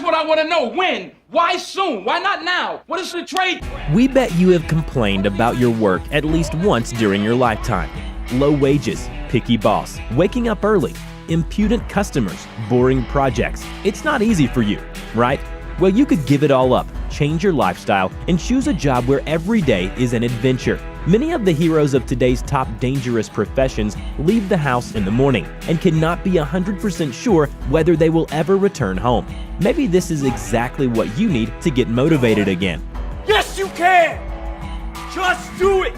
That's what I want to know. When? Why soon? Why not now? What is the trade? We bet you have complained about your work at least once during your lifetime. Low wages, picky boss, waking up early, impudent customers, boring projects. It's not easy for you, right? Well, you could give it all up, change your lifestyle, and choose a job where every day is an adventure. Many of the heroes of today's top dangerous professions leave the house in the morning and cannot be 100% sure whether they will ever return home. Maybe this is exactly what you need to get motivated again. Yes, you can! Just do it!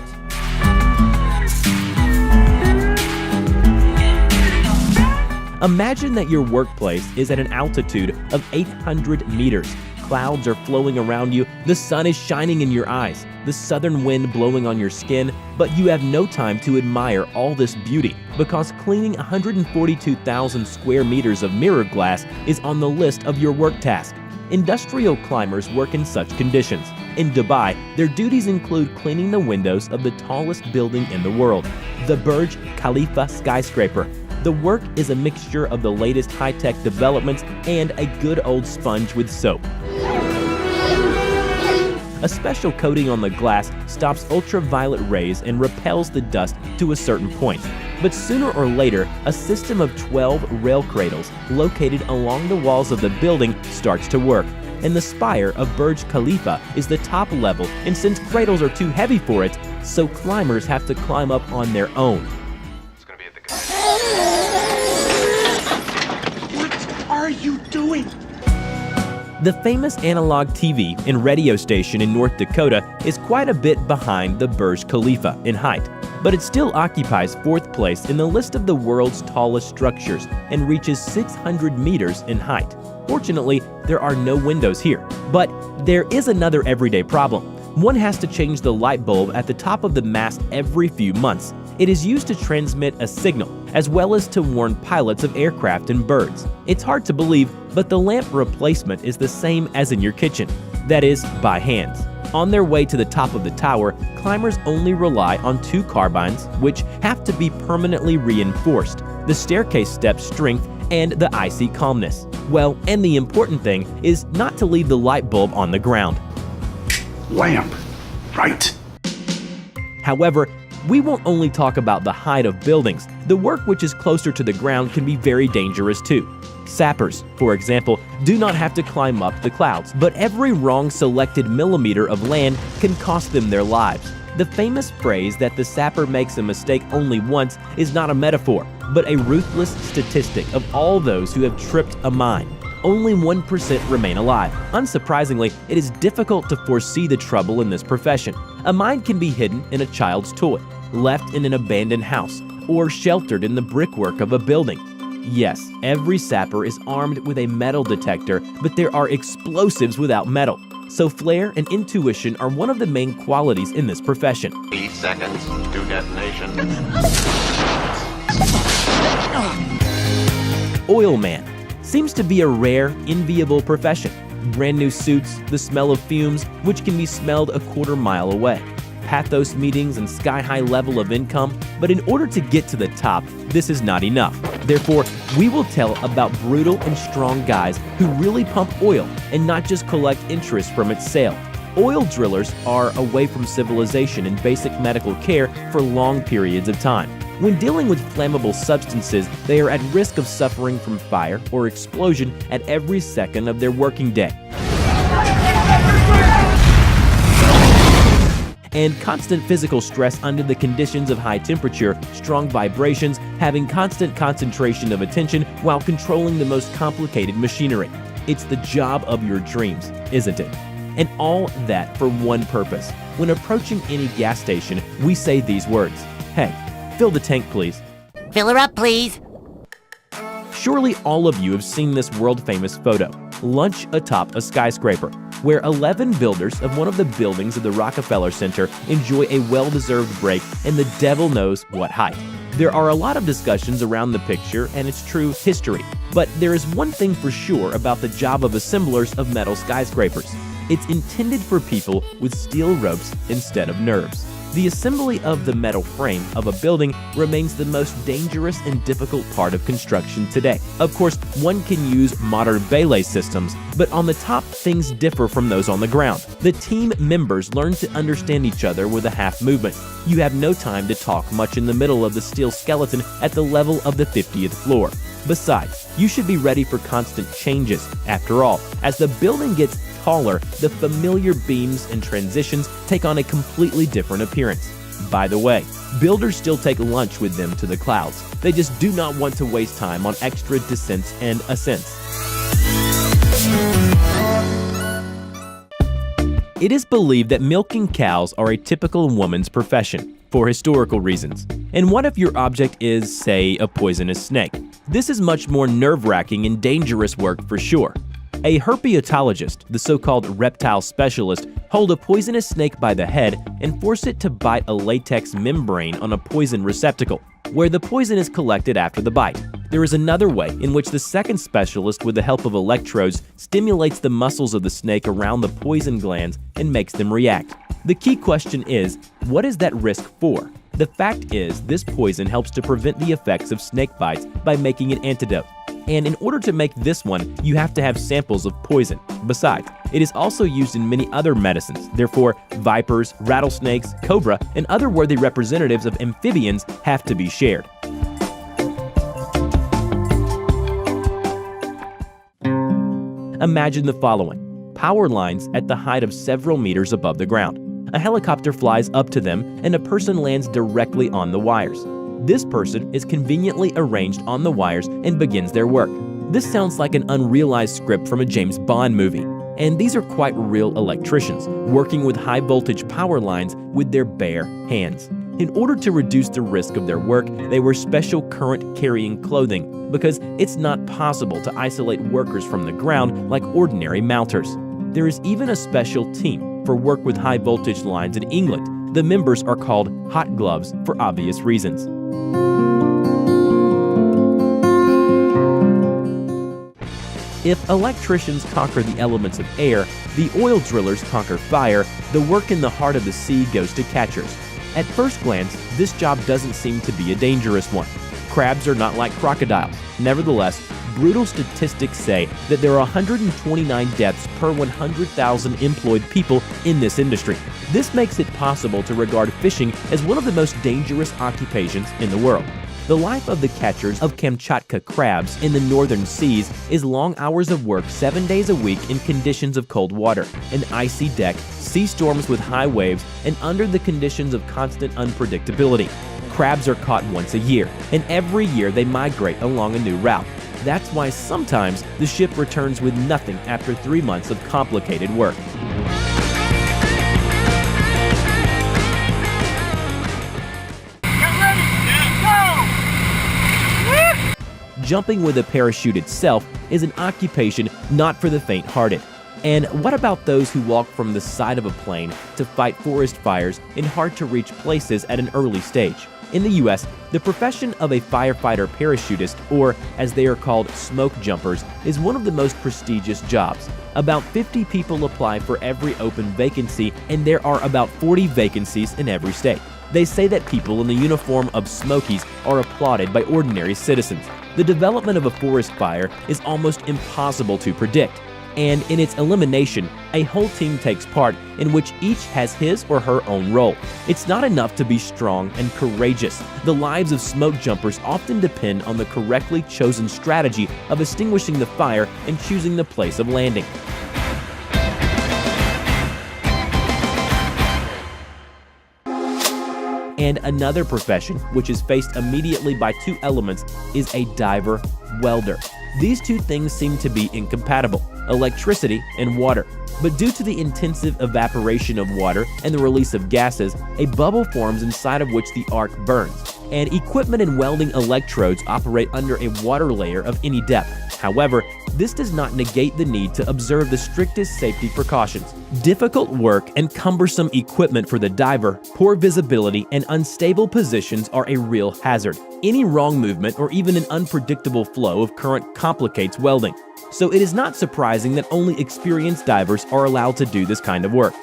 Imagine that your workplace is at an altitude of 800 meters. Clouds are flowing around you, the sun is shining in your eyes, the southern wind blowing on your skin, but you have no time to admire all this beauty because cleaning 142,000 square meters of mirror glass is on the list of your work task. Industrial climbers work in such conditions. In Dubai, their duties include cleaning the windows of the tallest building in the world, the Burj Khalifa skyscraper. The work is a mixture of the latest high-tech developments and a good old sponge with soap. A special coating on the glass stops ultraviolet rays and repels the dust to a certain point. But sooner or later, a system of 12 rail cradles located along the walls of the building starts to work. And the spire of Burj Khalifa is the top level, and since cradles are too heavy for it, so climbers have to climb up on their own. What are you doing? The famous analog TV and radio station in North Dakota is quite a bit behind the Burj Khalifa in height, but it still occupies 4th place in the list of the world's tallest structures and reaches 600 meters in height. Fortunately, there are no windows here, but there is another everyday problem. One has to change the light bulb at the top of the mast every few months. It is used to transmit a signal, as well as to warn pilots of aircraft and birds. It's hard to believe, but the lamp replacement is the same as in your kitchen. That is, by hand. On their way to the top of the tower, climbers only rely on 2 carbines, which have to be permanently reinforced, the staircase steps' strength, and the icy calmness. Well, and the important thing is not to leave the light bulb on the ground. Lamp, right? However, we won't only talk about the height of buildings. The work which is closer to the ground can be very dangerous too. Sappers, for example, do not have to climb up the clouds, but every wrong selected millimeter of land can cost them their lives. The famous phrase that the sapper makes a mistake only once is not a metaphor, but a ruthless statistic of all those who have tripped a mine. Only 1% remain alive. Unsurprisingly, it is difficult to foresee the trouble in this profession. A mine can be hidden in a child's toy, left in an abandoned house, or sheltered in the brickwork of a building. Yes, every sapper is armed with a metal detector, but there are explosives without metal. So flair and intuition are one of the main qualities in this profession. 8 seconds to detonation. Oilman seems to be a rare, enviable profession. Brand new suits, the smell of fumes, which can be smelled a quarter mile away. Pathos meetings and sky-high level of income, but in order to get to the top, this is not enough. Therefore, we will tell about brutal and strong guys who really pump oil and not just collect interest from its sale. Oil drillers are away from civilization and basic medical care for long periods of time. When dealing with flammable substances, they are at risk of suffering from fire or explosion at every second of their working day. And constant physical stress under the conditions of high temperature, strong vibrations, having constant concentration of attention while controlling the most complicated machinery. It's the job of your dreams, isn't it? And all that for one purpose. When approaching any gas station, we say these words. Hey, fill the tank, please. Fill her up, please. Surely all of you have seen this world-famous photo, lunch atop a skyscraper, where 11 builders of one of the buildings of the Rockefeller Center enjoy a well-deserved break in the devil knows what height. There are a lot of discussions around the picture and its true history, but there is one thing for sure about the job of assemblers of metal skyscrapers. It's intended for people with steel ropes instead of nerves. The assembly of the metal frame of a building remains the most dangerous and difficult part of construction today. Of course, one can use modern belay systems, but on the top, things differ from those on the ground. The team members learn to understand each other with a half movement. You have no time to talk much in the middle of the steel skeleton at the level of the 50th floor. Besides, you should be ready for constant changes. After all, as the building gets taller, the familiar beams and transitions take on a completely different appearance. By the way, builders still take lunch with them to the clouds. They just do not want to waste time on extra descents and ascents. It is believed that milking cows are a typical woman's profession, for historical reasons. And what if your object is, say, a poisonous snake? This is much more nerve-wracking and dangerous work for sure. A herpetologist, the so-called reptile specialist, hold a poisonous snake by the head and force it to bite a latex membrane on a poison receptacle, where the poison is collected after the bite. There is another way in which the second specialist, with the help of electrodes, stimulates the muscles of the snake around the poison glands and makes them react. The key question is, what is that risk for? The fact is, this poison helps to prevent the effects of snake bites by making an antidote. And in order to make this one, you have to have samples of poison. Besides, it is also used in many other medicines. Therefore, vipers, rattlesnakes, cobra, and other worthy representatives of amphibians have to be shared. Imagine the following: power lines at the height of several meters above the ground. A helicopter flies up to them and a person lands directly on the wires. This person is conveniently arranged on the wires and begins their work. This sounds like an unrealized script from a James Bond movie. And these are quite real electricians, working with high voltage power lines with their bare hands. In order to reduce the risk of their work, they wear special current-carrying clothing because it's not possible to isolate workers from the ground like ordinary mounters. There is even a special team for work with high voltage lines in England. The members are called hot gloves for obvious reasons. If electricians conquer the elements of air, the oil drillers conquer fire, the work in the heart of the sea goes to catchers. At first glance, this job doesn't seem to be a dangerous one. Crabs are not like crocodiles. Nevertheless, brutal statistics say that there are 129 deaths per 100,000 employed people in this industry. This makes it possible to regard fishing as one of the most dangerous occupations in the world. The life of the catchers of Kamchatka crabs in the northern seas is long hours of work 7 days a week in conditions of cold water, an icy deck, sea storms with high waves, and under the conditions of constant unpredictability. Crabs are caught once a year, and every year they migrate along a new route. That's why sometimes the ship returns with nothing after 3 months of complicated work. Jumping with a parachute itself is an occupation not for the faint-hearted. And what about those who walk from the side of a plane to fight forest fires in hard-to-reach places at an early stage? In the U.S., the profession of a firefighter parachutist, or as they are called, smoke jumpers, is one of the most prestigious jobs. About 50 people apply for every open vacancy, and there are about 40 vacancies in every state. They say that people in the uniform of Smokies are applauded by ordinary citizens. The development of a forest fire is almost impossible to predict, and in its elimination, a whole team takes part in which each has his or her own role. It's not enough to be strong and courageous. The lives of smoke jumpers often depend on the correctly chosen strategy of extinguishing the fire and choosing the place of landing. And another profession, which is faced immediately by two elements, is a diver welder. These two things seem to be incompatible: electricity and water. But due to the intensive evaporation of water and the release of gases, a bubble forms inside of which the arc burns. And equipment in welding electrodes operate under a water layer of any depth. However, this does not negate the need to observe the strictest safety precautions. Difficult work and cumbersome equipment for the diver, poor visibility, and unstable positions are a real hazard. Any wrong movement or even an unpredictable flow of current complicates welding. So it is not surprising that only experienced divers are allowed to do this kind of work.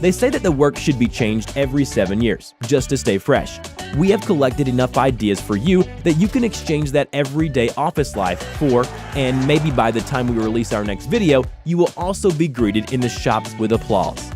They say that the work should be changed every 7 years, just to stay fresh. We have collected enough ideas for you that you can exchange that everyday office life for, and maybe by the time we release our next video, you will also be greeted in the shops with applause.